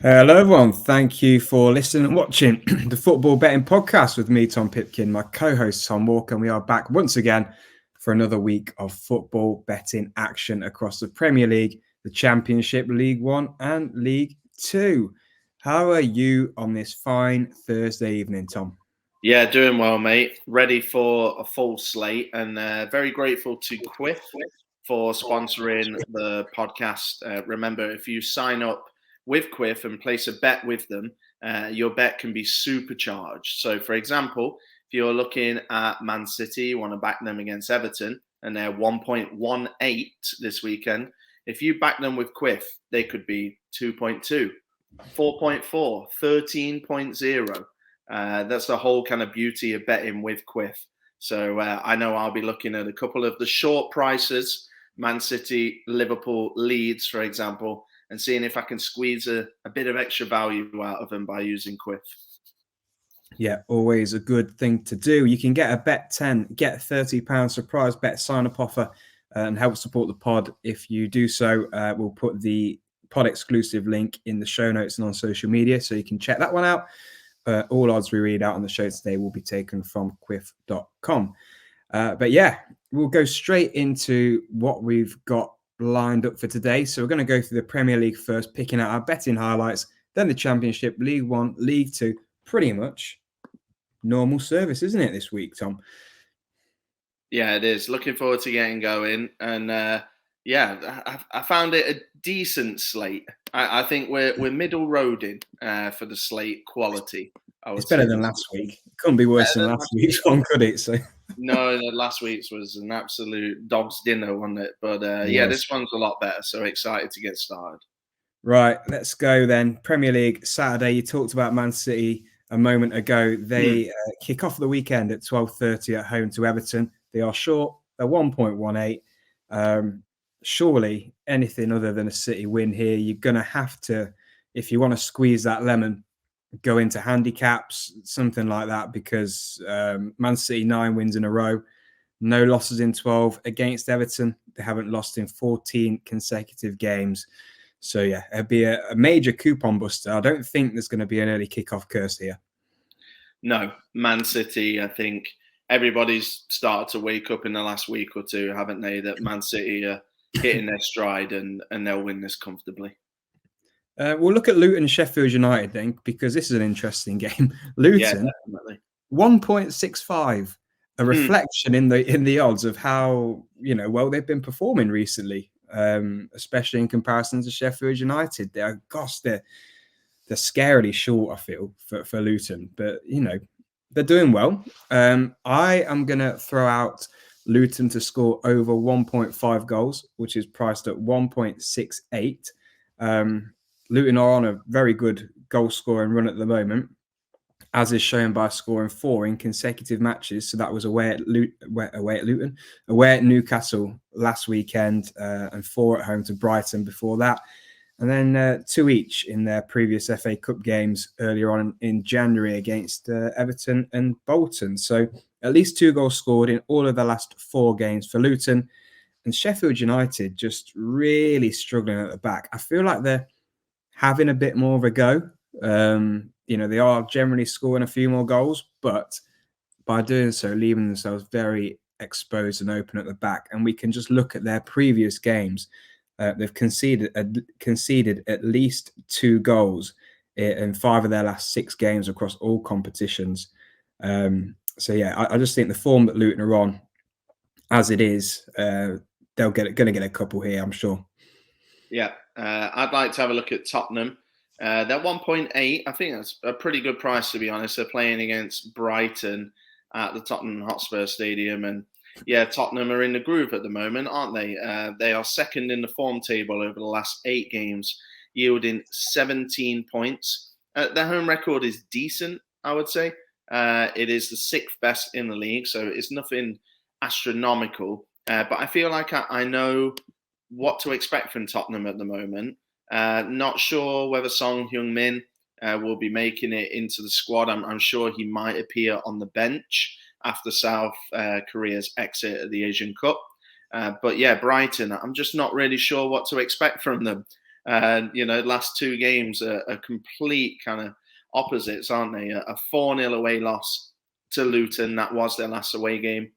Hello, everyone. Thank you for listening and watching the Football Betting Podcast with me, Tom Pipkin, my co-host Tom Walker, and we are back once again for another week of football betting action across the Premier League, the Championship, League One, and League Two. How are you on this fine Thursday evening, Tom? Yeah, doing well, mate. Ready for a full slate, and very grateful to Quiff for sponsoring the podcast. Remember, if you sign up with Quiff and place a bet with them, your bet can be supercharged. So, for example, if you're looking at Man City, you want to back them against Everton, and they're 1.18 this weekend. If you back them with Quiff, they could be 2.2, 4.4, 13.0. That's the whole kind of beauty of betting with Quiff. So I know I'll be looking at a couple of the short prices, Man City, Liverpool, Leeds, for example, and seeing if I can squeeze a bit of extra value out of them by using Quiff. Yeah, always a good thing to do. You can get a bet 10, get £30 surprise bet sign up offer and help support the pod. If you do so, we'll put the pod exclusive link in the show notes and on social media so you can check that one out. All odds we read out on the show today will be taken from quiff.com. But yeah, we'll go straight into what we've got lined up for today. So we're going to go through the Premier League first, picking out our betting highlights, then the Championship, League One, League Two, pretty much normal service, isn't it, this week, Tom? Yeah, it is. Looking forward to getting going. And I found it a decent slate. I think we're middle roading for the slate quality. It's better than last week. It couldn't be worse than last week's one, could it? So No, last week's was an absolute dog's dinner, wasn't it? But yeah, this one's a lot better. So excited to get started. Right, let's go then. Premier League Saturday. You talked about Man City a moment ago. They kick off the weekend at 12:30 at home to Everton. They are short. They're 1.18. Surely anything other than a City win here, you're going to have to, if you want to squeeze that lemon, go into handicaps, something like that, because Man City 9 wins in a row, no losses in 12 against Everton. They haven't lost in 14 consecutive games. So yeah, it'd be a major coupon buster. I don't think there's going to be an early kickoff curse here. No, Man City, I think everybody's started to wake up in the last week or two, haven't they? That Man City are hitting their stride and they'll win this comfortably. We'll look at Luton Sheffield United then, because this is an interesting game. Luton, definitely 1.65, a reflection in the odds of how well they've been performing recently, especially in comparison to Sheffield United. They're scarily short, I feel, for Luton, but they're doing well. I am gonna throw out Luton to score over 1.5 goals, which is priced at 1.68. Luton are on a very good goal scoring run at the moment, as is shown by scoring 4 in consecutive matches. So that was away at Luton, away at Newcastle last weekend, and 4 at home to Brighton before that. And then 2 each in their previous FA Cup games earlier on in January against Everton and Bolton. So at least 2 goals scored in all of the last 4 games for Luton. And Sheffield United just really struggling at the back. I feel like they're having a bit more of a go. They are generally scoring a few more goals, but by doing so, leaving themselves very exposed and open at the back. And we can just look at their previous games. They've conceded at least 2 goals in 5 of their last 6 games across all competitions. I just think the form that Luton are on, as it is, they're going to get a couple here, I'm sure. Yeah, I'd like to have a look at Tottenham. They're 1.8. I think that's a pretty good price, to be honest. They're playing against Brighton at the Tottenham Hotspur Stadium. And yeah, Tottenham are in the groove at the moment, aren't they? They are second in the form table over the last 8 games, yielding 17 points. Their home record is decent, I would say. It is the 6th best in the league, so it's nothing astronomical. But I feel like I know what to expect from Tottenham at the moment. Not sure whether Son Heung-min will be making it into the squad. I'm sure he might appear on the bench after South Korea's exit at the Asian Cup. But yeah, Brighton, I'm just not really sure what to expect from them. And last two games are complete kind of opposites, aren't they? A 4-0 away loss to Luton, that was their last away game,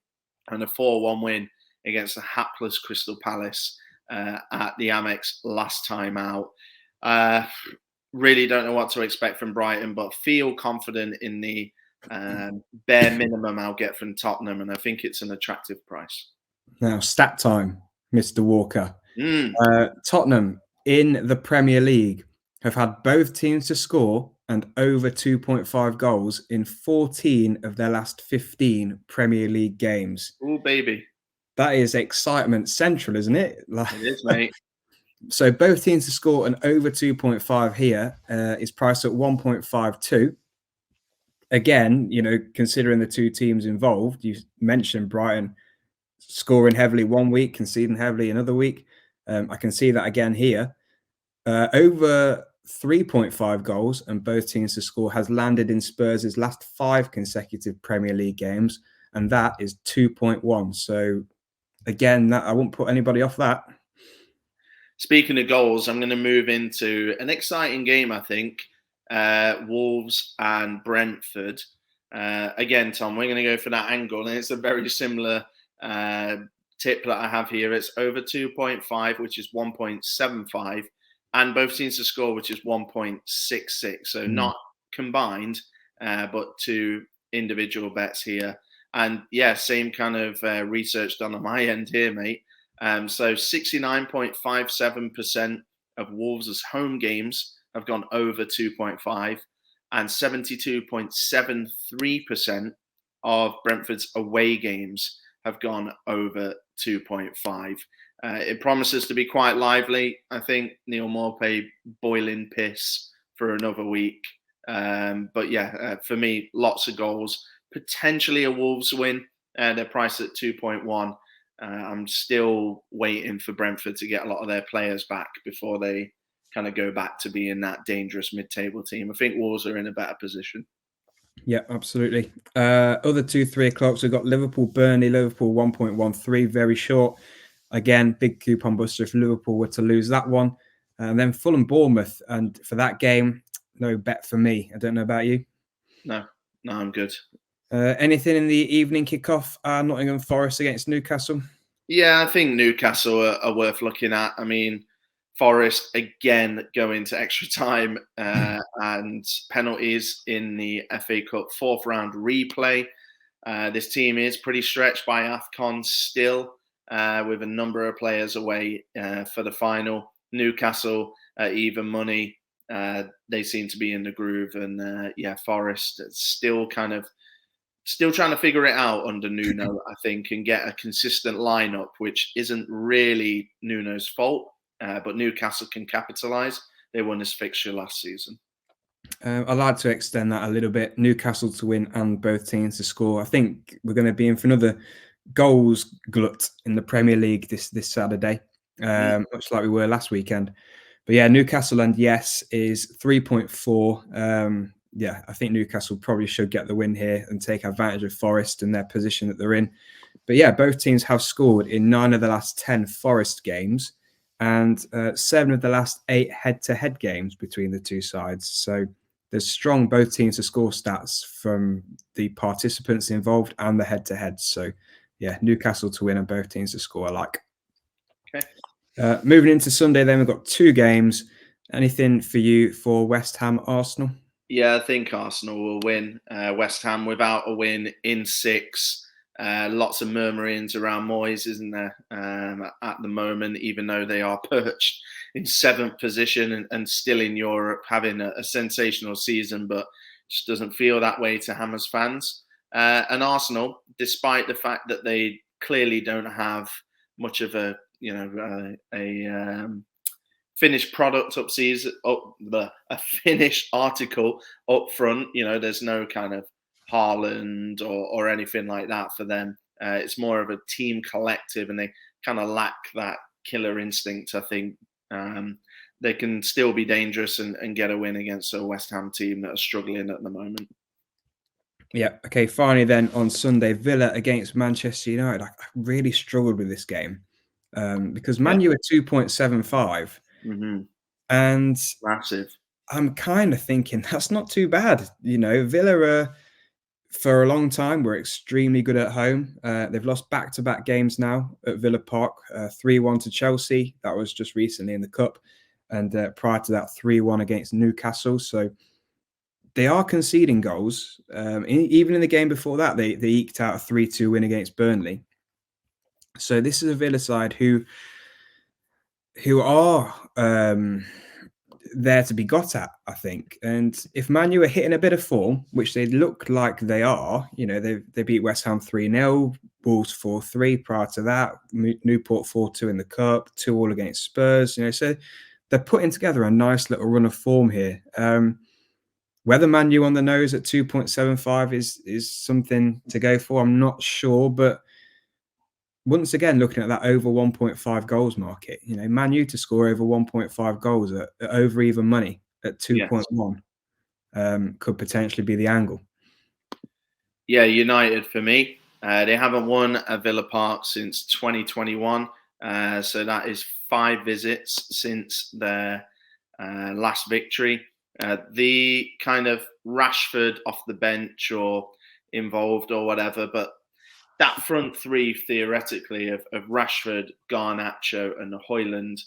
and a 4-1 win against the hapless Crystal Palace at the Amex last time out. Really don't know what to expect from Brighton, but feel confident in the bare minimum I'll get from Tottenham, and I think it's an attractive price. Now, stat time, Mr. Walker. Tottenham in the Premier League have had both teams to score and over 2.5 goals in 14 of their last 15 Premier League games. Oh, baby. That is excitement central, isn't it? It is, mate. So both teams to score an over 2.5 here is priced at 1.52. Again, considering the two teams involved, you mentioned Brighton scoring heavily one week, conceding heavily another week. I can see that again here. Over 3.5 goals and both teams to score has landed in Spurs' last 5 consecutive Premier League games, and that is 2.1. So again, I won't put anybody off that. Speaking of goals, I'm going to move into an exciting game, I think. Wolves and Brentford. Again, Tom, we're going to go for that angle, and it's a very similar tip that I have here. It's over 2.5, which is 1.75, and both teams to score, which is 1.66. So not combined, but two individual bets here. And yeah, same kind of research done on my end here, mate. So 69.57% of Wolves' home games have gone over 2.5, and 72.73% of Brentford's away games have gone over 2.5. It promises to be quite lively. I think Neil Maupay boiling piss for another week. But yeah, for me, lots of goals. Potentially a Wolves win. They're priced at 2.1. I'm still waiting for Brentford to get a lot of their players back before they kind of go back to being that dangerous mid-table team. I think Wolves are in a better position. Yeah, absolutely. Other 2-3 o'clocks, we've got Liverpool, Burnley, Liverpool 1.13, very short. Again, big coupon buster if Liverpool were to lose that one. And then Fulham, Bournemouth. And for that game, no bet for me. I don't know about you. No, I'm good. Anything in the evening kickoff? Nottingham Forest against Newcastle? Yeah, I think Newcastle are worth looking at. I mean, Forest again going to extra time and penalties in the FA Cup 4th round replay. This team is pretty stretched by AFCON still, with a number of players away for the final. Newcastle, even money, they seem to be in the groove, and Forest still trying to figure it out under Nuno, I think, and get a consistent lineup, which isn't really Nuno's fault. But Newcastle can capitalise. They won this fixture last season. I'd like to extend that a little bit. Newcastle to win and both teams to score. I think we're going to be in for another goals glut in the Premier League this Saturday, much like we were last weekend. But yeah, Newcastle and yes is 3.4. I think Newcastle probably should get the win here and take advantage of Forest and their position that they're in. But yeah, both teams have scored in 9 of the last 10 Forest games and 7 of the last 8 head-to-head games between the two sides. So there's strong both teams to score stats from the participants involved and the head-to-head. So yeah, Newcastle to win and both teams to score, I like. Okay. Moving into Sunday, then we've got 2 games. Anything for you for West Ham, Arsenal? Yeah, I think Arsenal will win. West Ham without a win in 6. Lots of murmurings around Moyes, isn't there, at the moment, even though they are perched in 7th position and still in Europe, having a sensational season, but just doesn't feel that way to Hammers fans. And Arsenal, despite the fact that they clearly don't have much of a finished product a finished article up front. There's no kind of Haaland or anything like that for them. It's more of a team collective, and they kind of lack that killer instinct. I think they can still be dangerous and get a win against a West Ham team that are struggling at the moment. Yeah. Okay. Finally, then on Sunday, Villa against Manchester United. I really struggled with this game because Man U are 2.75. Mm-hmm. And Massive. I'm kind of thinking that's not too bad. Villa for a long time were extremely good at home. They've lost back-to-back games now at Villa Park, 3-1 to Chelsea. That was just recently in the Cup. And prior to that, 3-1 against Newcastle. So they are conceding goals. Even in the game before that, they eked out a 3-2 win against Burnley. So this is a Villa side who are there to be got at, I think. And if Man U are hitting a bit of form, which they look like they are, they beat West Ham 3-0, Wolves 4-3 prior to that, Newport 4-2 in the Cup, 2-2 against Spurs. So they're putting together a nice little run of form here. Whether Man U on the nose at 2.75 is something to go for, I'm not sure, but once again, looking at that over 1.5 goals market, Man U to score over 1.5 goals at over even money at 2.1 could potentially be the angle. Yeah, United for me. They haven't won at Villa Park since 2021. So that is 5 visits since their last victory. The kind of Rashford off the bench or involved or whatever, but that front three theoretically of Rashford, Garnacho, and Højlund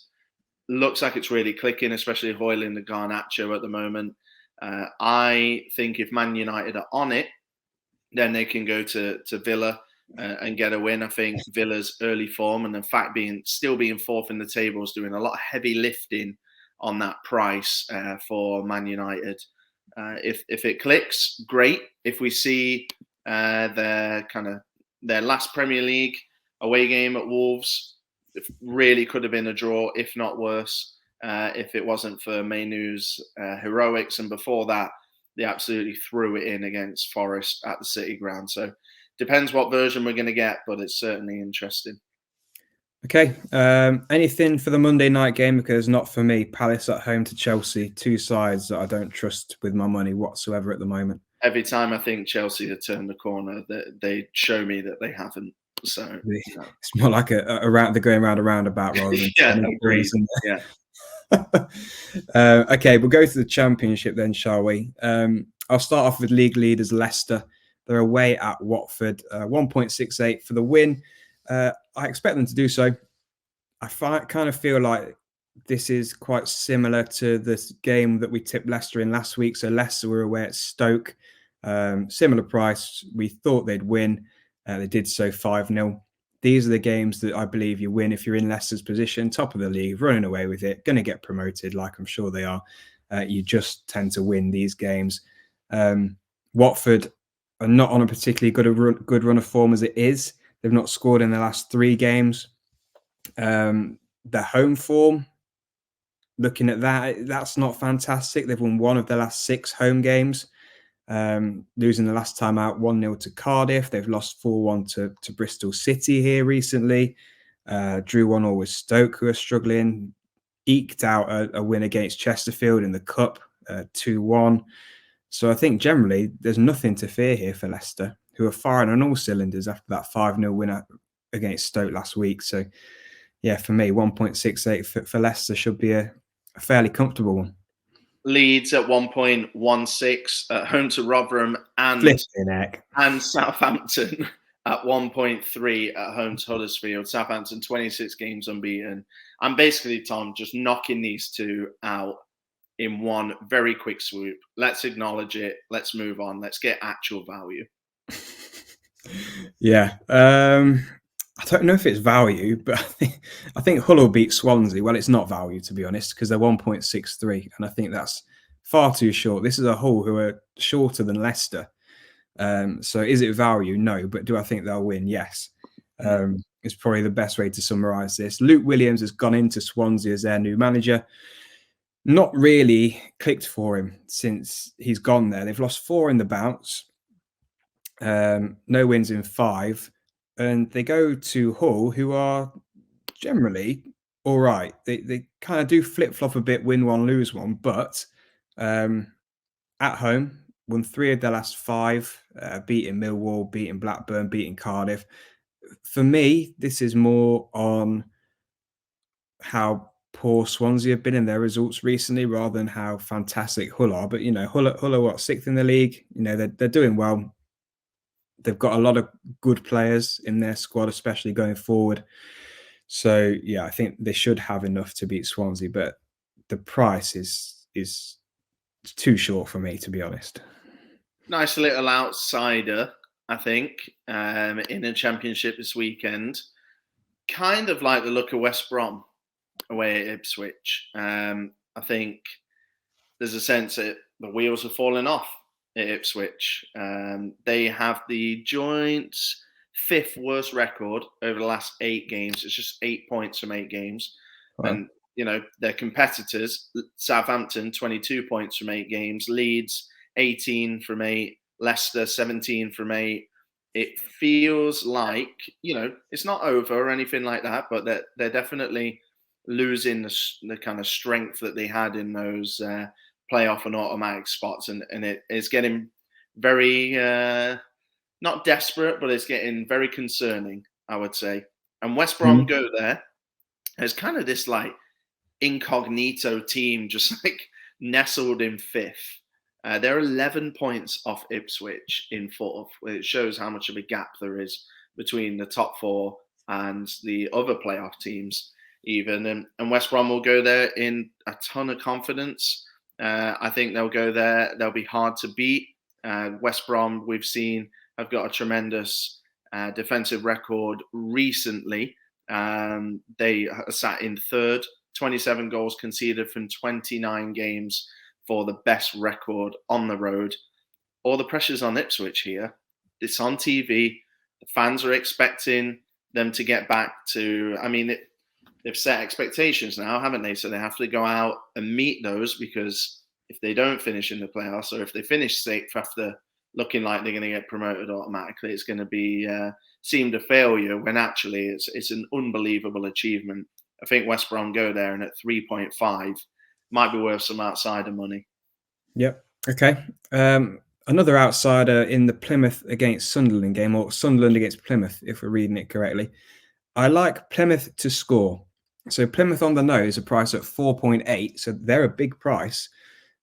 looks like it's really clicking, especially Højlund and Garnacho at the moment. I think if Man United are on it, then they can go to Villa and get a win. I think Villa's early form and the fact still being fourth in the table is doing a lot of heavy lifting on that price for Man United. If it clicks, great. If we see their last Premier League away game at Wolves, it really could have been a draw, if not worse, if it wasn't for Mainoo's heroics. And before that, they absolutely threw it in against Forest at the City Ground. So depends what version we're going to get, but it's certainly interesting. Okay. Anything for the Monday night game? Because not for me. Palace at home to Chelsea. 2 sides that I don't trust with my money whatsoever at the moment. Every time I think Chelsea have turned the corner, they show me that they haven't. So it's more like they're going around a roundabout rather than agreed. Yeah. Okay, we'll go to the Championship then, shall we? I'll start off with league leaders Leicester. They're away at Watford, 1.68 for the win. I expect them to do so. I kind of feel like this is quite similar to this game that we tipped Leicester in last week. So Leicester were away at Stoke. Similar price. We thought they'd win. They did so 5-0. These are the games that I believe you win if you're in Leicester's position, top of the league, running away with it, going to get promoted like I'm sure they are. You just tend to win these games. Watford are not on a particularly good run of form as it is. They've not scored in the last 3 games. Their home form, looking at that, that's not fantastic. They've won 1 of their last 6 home games. Losing the last time out 1-0 to Cardiff. They've lost 4-1 to Bristol City here recently. Drew 1-1 with Stoke, who are struggling. Eked out a win against Chesterfield in the Cup, 2-1. So I think generally there's nothing to fear here for Leicester, who are firing on all cylinders after that 5-0 win against Stoke last week. So yeah, for me, 1.68 for Leicester should be a fairly comfortable one. Leeds at 1.16 at home to Rotherham and Southampton at 1.3 at home to Huddersfield. Southampton 26 games unbeaten. I'm basically, Tom, just knocking these 2 out in one very quick swoop. Let's acknowledge it. Let's move on. Let's get actual value. Yeah. I don't know if it's value, but I think Hull will beat Swansea. Well, it's not value, to be honest, because they're 1.63, and I think that's far too short. This is a Hull who are shorter than Leicester. So is it value? No. But do I think they'll win? Yes. It's probably the best way to summarise this. Luke Williams has gone into Swansea as their new manager. Not really clicked for him since he's gone there. They've lost 4 in the bounce. No wins in 5. And they go to Hull, who are generally all right. They kind of do flip-flop a bit, win 1, lose 1. But at home, won 3 of their last 5, beating Millwall, beating Blackburn, beating Cardiff. For me, this is more on how poor Swansea have been in their results recently, rather than how fantastic Hull are. But Hull are what, sixth in the league? They're doing well. They've got a lot of good players in their squad, especially going forward. So yeah, I think they should have enough to beat Swansea, but the price is too short for me, to be honest. Nice little outsider, I think, in a championship this weekend. Kind of like the look of West Brom away at Ipswich. I think there's a sense that the wheels are falling off at Ipswich. They have the joint fifth worst record over the last 8 games. It's just 8 points from 8 games. Wow. And, their competitors, Southampton, 22 points from 8 games, Leeds, 18 from 8, Leicester, 17 from 8. It feels like, it's not over or anything like that, but they're definitely losing the kind of strength that they had in those playoff and automatic spots, and it is getting very not desperate, but it's getting very concerning, I would say. And West Brom go there as kind of this like incognito team, just like nestled in fifth. They're 11 points off Ipswich in fourth. It shows how much of a gap there is between the top 4 and the other playoff teams, even. And West Brom will go there in a ton of confidence. I think they'll go there. They'll be hard to beat. West Brom, we've seen, have got a tremendous defensive record recently. They are sat in third, 27 goals conceded from 29 games for the best record on the road. All the pressure's on Ipswich here. It's on TV. The fans are expecting them to get back to, they've set expectations now, haven't they? So they have to go out and meet those, because if they don't finish in the playoffs, or if they finish sixth after looking like they're going to get promoted automatically, it's going to be seemed a failure, when actually it's an unbelievable achievement. I think West Brom go there, and at 3.5 might be worth some outsider money. Yep. Okay. Another outsider in the Plymouth against Sunderland game, or Sunderland against Plymouth, if we're reading it correctly. I like Plymouth to score. So Plymouth on the nose are priced at 4.8, so they're a big price.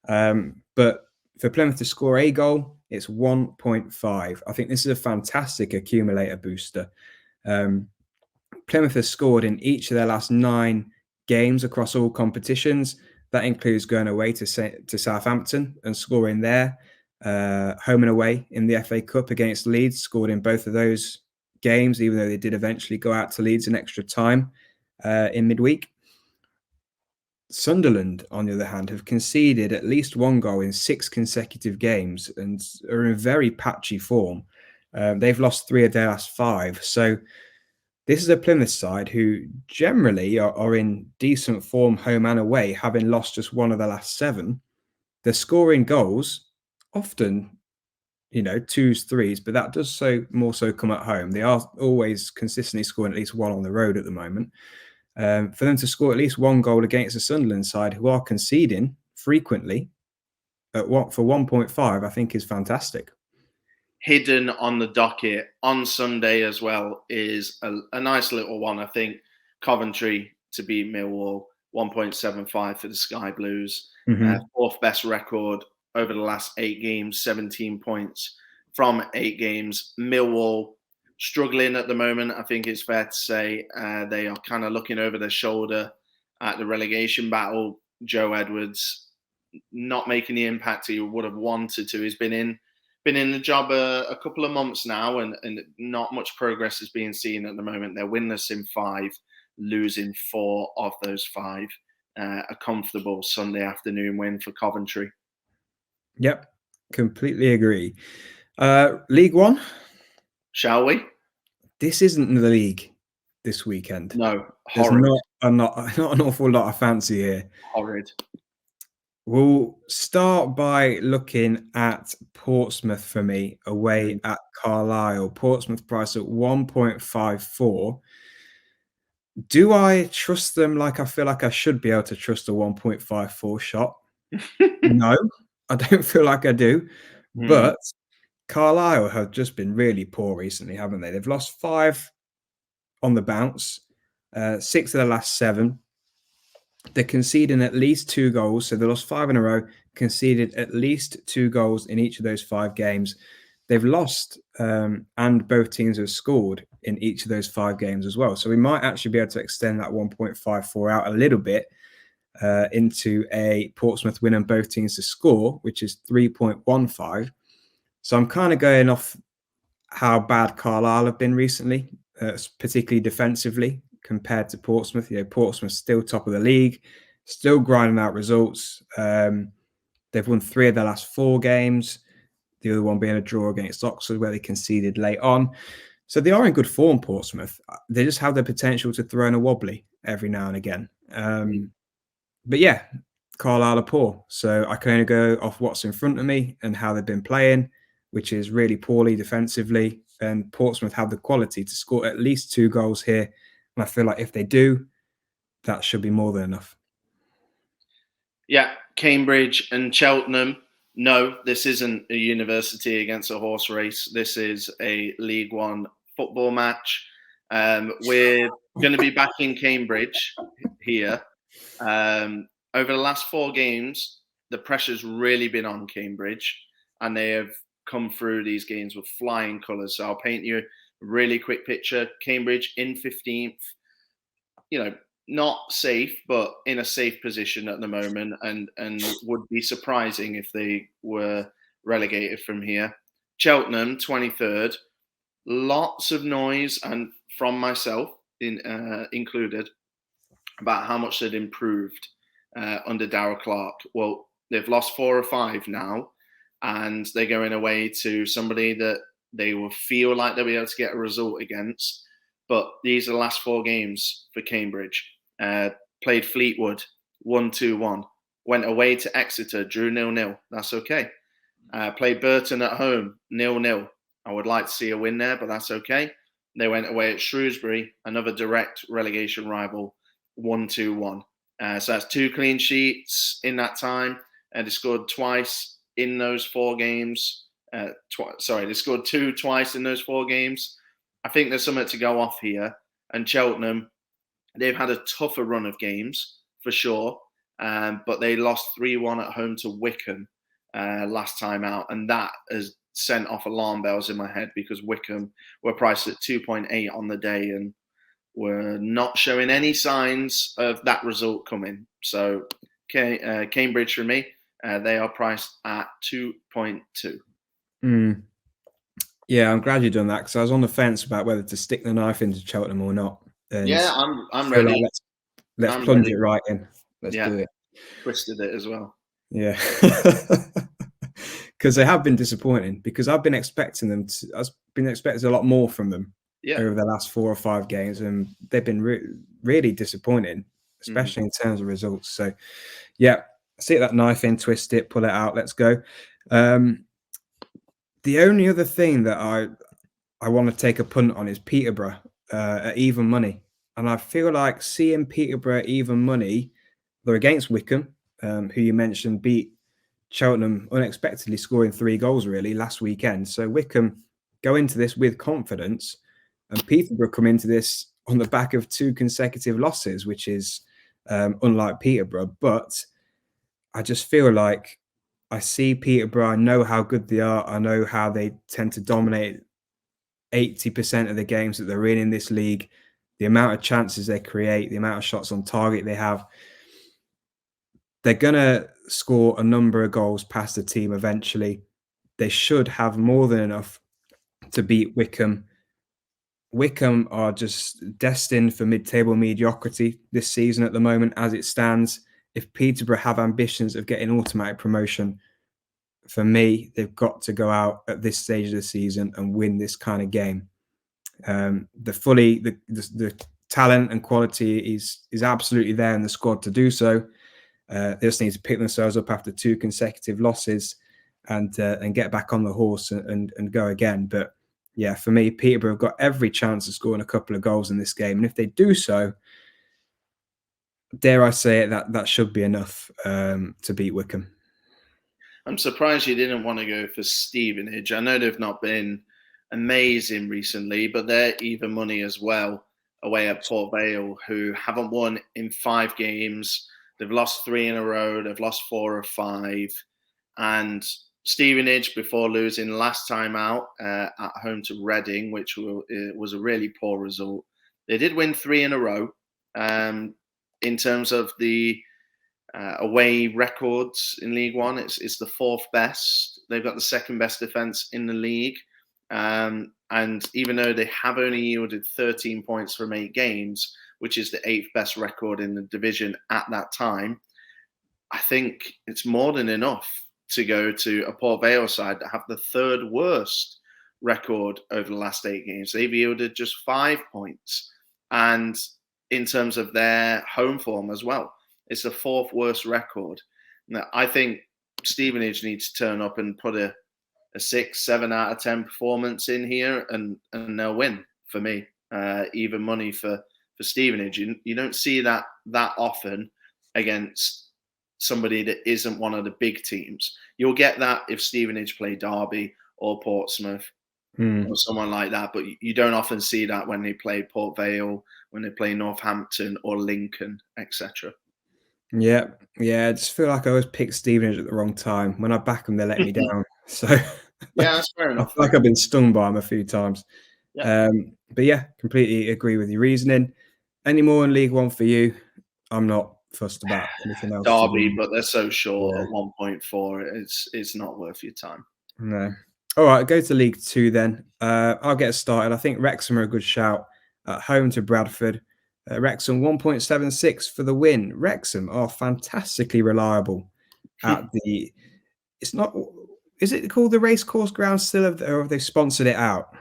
But for Plymouth to score a goal, it's 1.5. I think this is a fantastic accumulator booster. Plymouth has scored in each of their last 9 games across all competitions. That includes going away to Southampton and scoring there, home and away in the FA Cup against Leeds, scored in both of those games, even though they did eventually go out to Leeds in extra time in midweek. Sunderland, on the other hand, have conceded at least 1 goal in 6 consecutive games and are in very patchy form. They've lost 3 of their last 5. So this is a Plymouth side who generally are in decent form home and away, having lost just 1 of the last 7. They're scoring goals, often, 2s, 3s, but that does more so come at home. They are always consistently scoring at least 1 on the road at the moment. For them to score at least 1 goal against the Sunderland side, who are conceding frequently for 1.5, I think is fantastic. Hidden on the docket on Sunday as well is a nice little one. I think Coventry to beat Millwall, 1.75 for the Sky Blues. Fourth best record over the last 8 games, 17 points from 8 games. Millwall struggling at the moment, I think it's fair to say. They are kind of looking over their shoulder at the relegation battle. Joe Edwards not making the impact he would have wanted to. He's been in the job a couple of months now, and not much progress is being seen at the moment. They're winless in 5, losing 4 of those 5. A comfortable Sunday afternoon win for Coventry. Yep, completely agree. League One? Shall we? This isn't the league this weekend. No, horrid. There's not an awful lot of fancy here. Horrid. We'll start by looking at Portsmouth for me, away at Carlisle. Portsmouth price at 1.54. Do I trust them like I feel like I should be able to trust a 1.54 shot? No, I don't feel like I do. But Carlisle have just been really poor recently, haven't they? They've lost 5 on the bounce, 6 of the last 7. They're conceding at least 2 goals. So they lost 5 in a row, conceded at least 2 goals in each of those 5 games. They've lost, and both teams have scored in each of those 5 games as well. So we might actually be able to extend that 1.54 out a little bit into a Portsmouth win and both teams to score, which is 3.15. So I'm kind of going off how bad Carlisle have been recently, particularly defensively compared to Portsmouth. Portsmouth's still top of the league, still grinding out results. They've won 3 of their last 4 games, the other one being a draw against Oxford where they conceded late on. So they are in good form, Portsmouth. They just have the potential to throw in a wobbly every now and again. But yeah, Carlisle are poor. So I can only go off what's in front of me and how they've been playing, which is really poorly defensively. And Portsmouth have the quality to score at least 2 goals here. And I feel like if they do, that should be more than enough. Yeah, Cambridge and Cheltenham. No, this isn't a university against a horse race. This is a League One football match. We're going to be back in Cambridge here. Over the last 4 games, the pressure's really been on Cambridge, and they have come through these games with flying colours. So I'll paint you a really quick picture. Cambridge in 15th, not safe, but in a safe position at the moment, and would be surprising if they were relegated from here. Cheltenham, 23rd. Lots of noise, and from myself included, about how much they'd improved under Darrell Clark. Well, they've lost 4 or 5 now, and they're going away to somebody that they will feel like they'll be able to get a result against. But these are the last 4 games for Cambridge. Played Fleetwood 1-2-1. Went away to Exeter, drew 0-0. That's okay. Played Burton at home 0-0. I would like to see a win there, but that's okay. They went away at Shrewsbury, another direct relegation rival, 1-2-1. So that's 2 clean sheets in that time. They scored twice in those 4 games. They scored 2 twice in those 4 games. I think there's something to go off here. And Cheltenham, they've had a tougher run of games for sure, but they lost 3-1 at home to Wickham last time out, and that has sent off alarm bells in my head because Wickham were priced at 2.8 on the day and were not showing any signs of that result coming. So Cambridge for me, they are priced at 2.2. Yeah, I'm glad you've done that because I was on the fence about whether to stick the knife into Cheltenham or not. And yeah, I'm ready. Like let's plunge it right in. Let's do it. Twisted it as well. Yeah, because they have been disappointing. Because I've been expecting a lot more from them over the last 4 or 5 games, and they've been really disappointing, especially in terms of results. So, yeah, stick that knife in, twist it, pull it out. Let's go. The only other thing that I want to take a punt on is Peterborough at even money, and I feel like seeing Peterborough even money. They're against Wickham, who you mentioned beat Cheltenham unexpectedly, scoring 3 goals really last weekend. So Wickham go into this with confidence, and Peterborough come into this on the back of 2 consecutive losses, which is unlike Peterborough. But I just feel like I see Peterborough. I know how good they are. I know how they tend to dominate 80% of the games that they're in this league. The amount of chances they create, the amount of shots on target they have. They're going to score a number of goals past the team eventually. They should have more than enough to beat Wickham. Wickham are just destined for mid-table mediocrity this season at the moment as it stands. If Peterborough have ambitions of getting automatic promotion, for me, they've got to go out at this stage of the season and win this kind of game. The talent and quality is absolutely there in the squad to do so. They just need to pick themselves up after 2 consecutive losses and get back on the horse and go again. But yeah, for me, Peterborough have got every chance of scoring a couple of goals in this game. And if they do so, dare I say it, that should be enough to beat Wickham. I'm surprised you didn't want to go for Stevenage. I know they've not been amazing recently, but they're even money as well away at Port Vale, who haven't won in 5 games. They've lost 3 in a row. They've lost 4 or 5. And Stevenage, before losing last time out at home to Reading, which was a really poor result, they did win 3 in a row. In terms of the away records in League One, it's the 4th best. They've got the 2nd best defence in the league. And even though they have only yielded 13 points from 8 games, which is the 8th best record in the division at that time, I think it's more than enough to go to a Port Vale side that have the 3rd worst record over the last 8 games. They've yielded just 5 points. And in terms of their home form as well, it's the 4th worst record. Now, I think Stevenage needs to turn up and put a 6, 7 out of 10 performance in here, and they'll win for me. Even money for Stevenage. You don't see that often against somebody that isn't one of the big teams. You'll get that if Stevenage play Derby or Portsmouth or someone like that, but you don't often see that when they play Port Vale, when they play Northampton or Lincoln, etc. Yeah, I just feel like I always pick Stevenage at the wrong time. When I back them, they let me down. So yeah, that's fair I enough. feel like I've been stung by them a few times. Yeah. But yeah, completely agree with your reasoning. Any more in League One for you? I'm not fussed about anything else. Derby, but they're so short at 1.4. It's not worth your time. No. All right, go to League Two then. I'll get started. I think Wrexham are a good shout at home to Bradford. Wrexham 1.76 for the win. Wrexham are fantastically reliable at the. It's not. Is it called the Racecourse Ground still, or have they sponsored it out?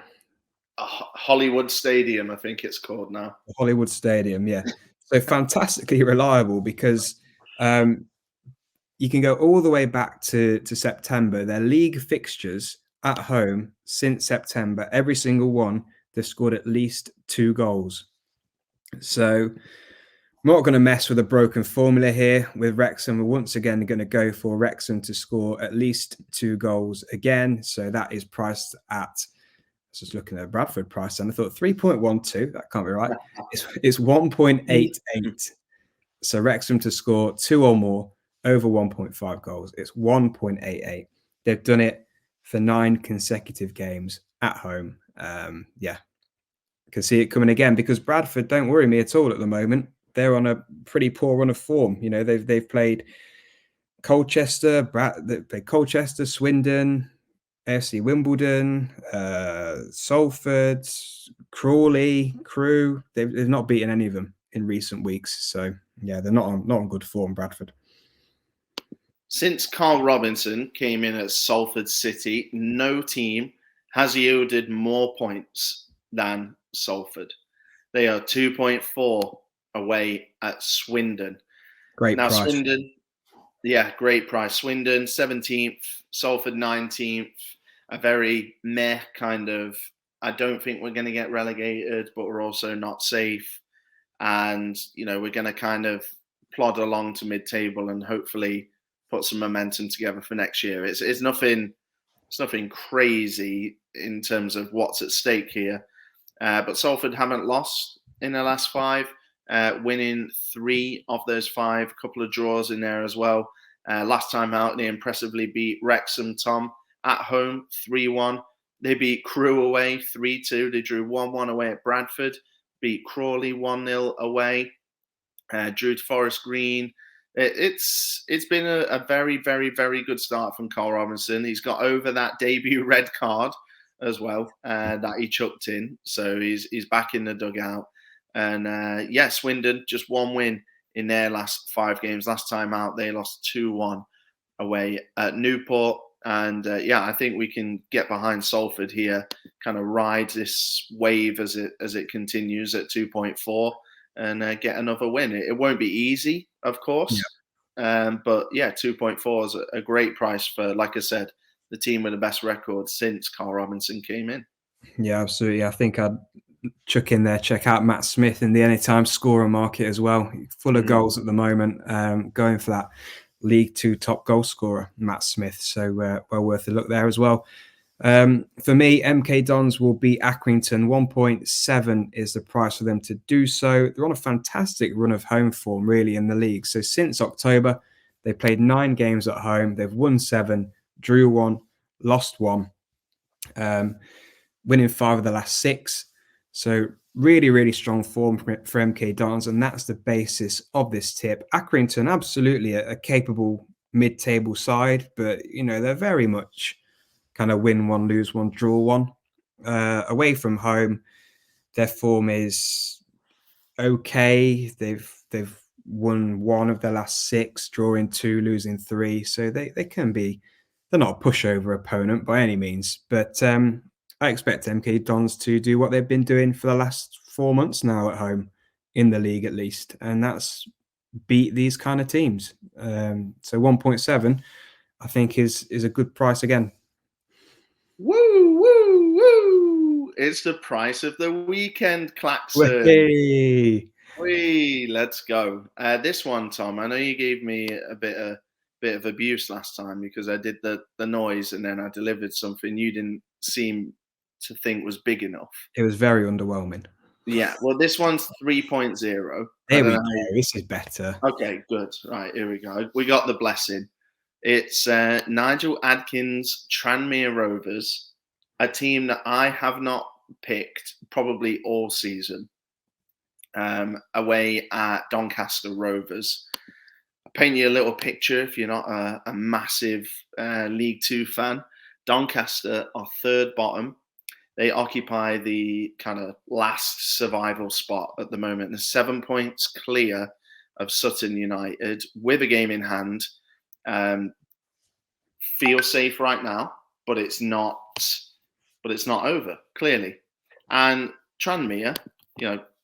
Hollywood Stadium, I think it's called now. Hollywood Stadium, yeah. So fantastically reliable because you can go all the way back to September. Their league fixtures at home since September, every single one, they've scored at least 2 goals. So I'm not going to mess with a broken formula here with Wrexham. We're once again going to go for Wrexham to score at least 2 goals again. So that is priced at, I was just looking at Bradford price and I thought 3.12, that can't be right. It's 1.88. So Wrexham to score 2 or more over 1.5 goals. It's 1.88. They've done it for 9 consecutive games at home. Yeah, can see it coming again because Bradford don't worry me at all at the moment. They're on a pretty poor run of form. You know, they've played Colchester, Colchester, Swindon, AFC Wimbledon, Salford, Crawley, Crewe. They've not beaten any of them in recent weeks. So yeah, they're not on good form, Bradford. Since Carl Robinson came in at Salford City, no team has yielded more points than Salford. They are 2.4 away at Swindon. Great price. Swindon, yeah, great price. Swindon 17th, Salford 19th. A very meh kind of, I don't think we're going to get relegated, but we're also not safe. And, you know, we're going to kind of plod along to mid-table and hopefully put some momentum together for next year. It's nothing crazy in terms of what's at stake here. But Salford haven't lost in their last 5, winning 3 of those 5, a couple of draws in there as well. Last time out, they impressively beat Wrexham, Tom, at home, 3-1. They beat Crewe away, 3-2. They drew 1-1 away at Bradford, beat Crawley 1-0 away, drew to Forest Green. It's been a very, very, very good start from Carl Robinson. He's got over that debut red card as well that he chucked in. So he's back in the dugout. And Swindon, just 1 win in their last 5 games. Last time out, they lost 2-1 away at Newport. And I think we can get behind Salford here, kind of ride this wave as it continues at 2.4 and get another win. It won't be easy, of course. Yeah. But 2.4 is a great price for, like I said, the team with the best record since Carl Robinson came in. Yeah, absolutely. I think I'd chuck in there, check out Matt Smith in the anytime scorer market as well. Full of goals at the moment, going for that League 2 top goal scorer, Matt Smith. So well worth a look there as well. For me, MK Dons will beat Accrington. 1.7 is the price for them to do so. They're on a fantastic run of home form, really, in the league. So since October, they played 9 games at home. They've won 7, drew 1, lost 1, winning 5 of the last 6. So really, really strong form for MK Dons, and that's the basis of this tip. Accrington, absolutely a capable mid-table side, but they're very much kind of win one, lose one, draw one. Away from home, their form is okay. They've won 1 of their last 6, drawing 2, losing 3. So they can be. They're not a pushover opponent by any means, but I expect MK Dons to do what they've been doing for the last 4 months now at home in the league at least, and that's beat these kind of teams. So 1.7, I think, is a good price again. Woo, woo, woo! It's the price of the weekend, Claxon. Hey. Whee, let's go. This one, Tom, I know you gave me a bit of abuse last time because I did the noise and then I delivered something you didn't seem to think was big enough. It was very underwhelming. Yeah, well, this one's 3.0. I There don't we know. go. This is better. Okay, good. Right, here we go. We got the blessing. It's Nigel Adkins' Tranmere Rovers, a team that I have not picked probably all season, away at Doncaster Rovers. I'll paint you a little picture if you're not a massive League Two fan. Doncaster are third bottom. They occupy the kind of last survival spot at the moment. They're 7 points clear of Sutton United with a game in hand. Feel safe right now, but it's not. But it's not over, clearly. And Tranmere,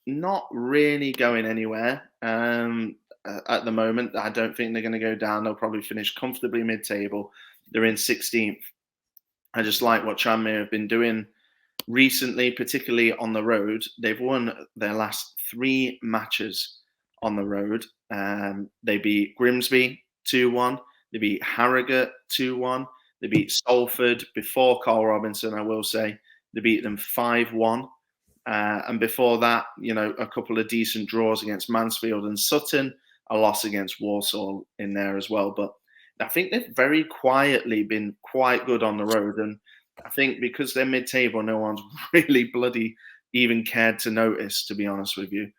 not really going anywhere at the moment. I don't think they're going to go down. They'll probably finish comfortably mid-table. They're in 16th. I just like what Tranmere have been doing recently, particularly on the road. They've won their last 3 matches on the road. They beat Grimsby 2-1. They beat Harrogate 2-1. They beat Salford before Carl Robinson, I will say. They beat them 5-1. And before that, a couple of decent draws against Mansfield and Sutton, a loss against Walsall in there as well. But I think they've very quietly been quite good on the road. And I think because they're mid-table, no one's really bloody even cared to notice, to be honest with you.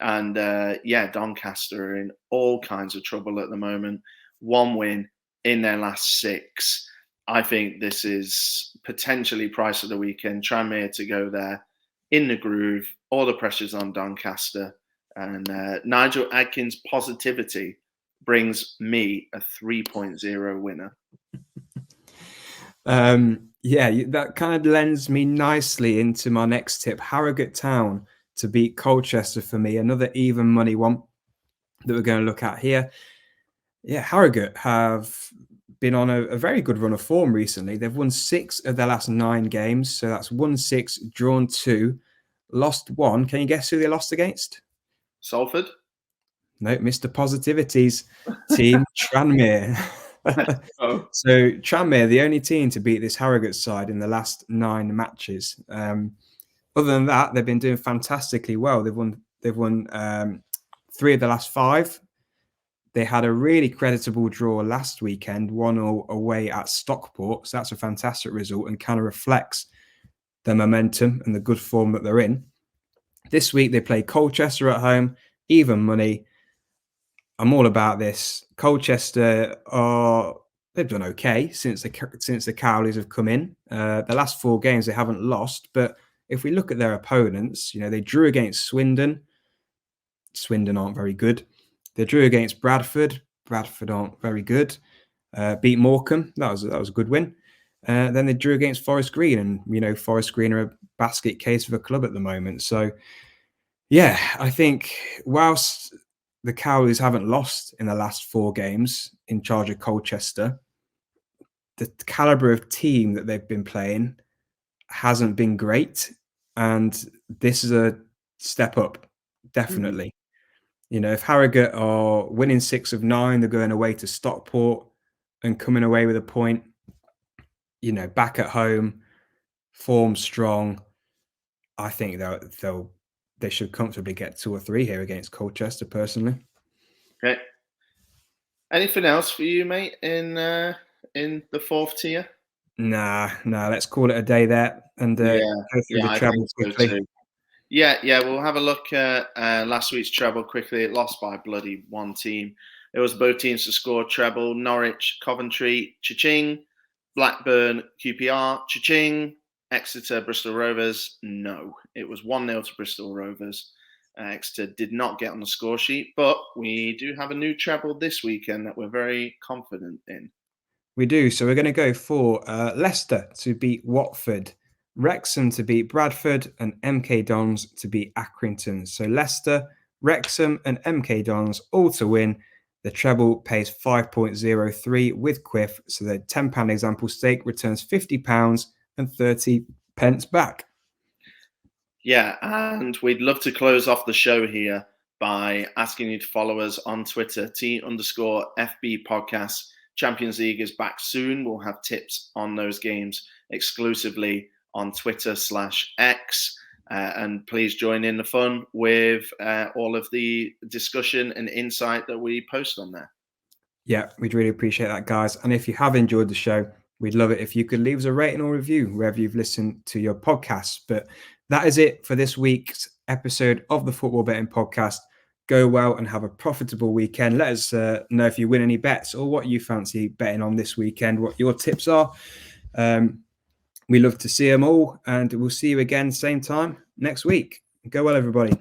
And Doncaster are in all kinds of trouble at the moment. 1 win in their last 6. I think this is potentially price of the weekend. Tranmere to go there in the groove. All the pressure's on Doncaster. And Nigel Adkins' positivity brings me a 3.0 winner. That kind of lends me nicely into my next tip. Harrogate Town to beat Colchester for me. Another even money one that we're going to look at here. Yeah, Harrogate have been on a very good run of form recently. They've won 6 of their last 9 games. So that's won 6, drawn 2, lost 1. Can you guess who they lost against? Salford? No, Mr. Positivity's team, Tranmere. So Tranmere, the only team to beat this Harrogate side in the last 9 matches. Other than that, they've been doing fantastically well. They've won 3 of the last 5. They had a really creditable draw last weekend, 1-0 away at Stockport. So that's a fantastic result and kind of reflects the momentum and the good form that they're in. This week they play Colchester at home, even money. I'm all about this. Colchester they've done okay since the Cowleys have come in. The last 4 games they haven't lost, but if we look at their opponents, they drew against Swindon. Swindon aren't very good. They drew against Bradford. Bradford aren't very good. Beat Morecambe. That was a good win. Then they drew against Forest Green, and Forest Green are a basket case of a club at the moment. So, yeah, I think whilst the Cowleys haven't lost in the last 4 games in charge of Colchester, the calibre of team that they've been playing hasn't been great, and this is a step up, definitely. If Harrogate are winning 6 of 9, they're going away to Stockport and coming away with a point. back at home, form strong. I think they should comfortably get 2 or 3 here against Colchester, personally. Okay. Anything else for you, mate, in the fourth tier? Nah, let's call it a day there and go Yeah, through the I think treble so quickly. too. Yeah, we'll have a look at last week's treble quickly. It lost by bloody one team. It was both teams to score treble: Norwich, Coventry, cha-ching; Blackburn, QPR, cha-ching; Exeter, Bristol Rovers. No, it was 1-0 to Bristol Rovers. Exeter did not get on the score sheet, but we do have a new treble this weekend that we're very confident in. We do. So we're going to go for Leicester to beat Watford, Wrexham to beat Bradford, and MK Dons to beat Accrington. So Leicester, Wrexham, and MK Dons all to win. The treble pays 5.03 with Quiff. So the £10 example stake returns £50 and 30 pence back. Yeah, and we'd love to close off the show here by asking you to follow us on Twitter, T_FB Podcast. Champions League is back soon. We'll have tips on those games exclusively on Twitter/X. And please join in the fun with all of the discussion and insight that we post on there. Yeah, we'd really appreciate that, guys. And if you have enjoyed the show, we'd love it if you could leave us a rating or review wherever you've listened to your podcast. But that is it for this week's episode of the Football Betting Podcast. Go well and have a profitable weekend. Let us know if you win any bets or what you fancy betting on this weekend, what your tips are. We love to see them all, and we'll see you again same time next week. Go well, everybody.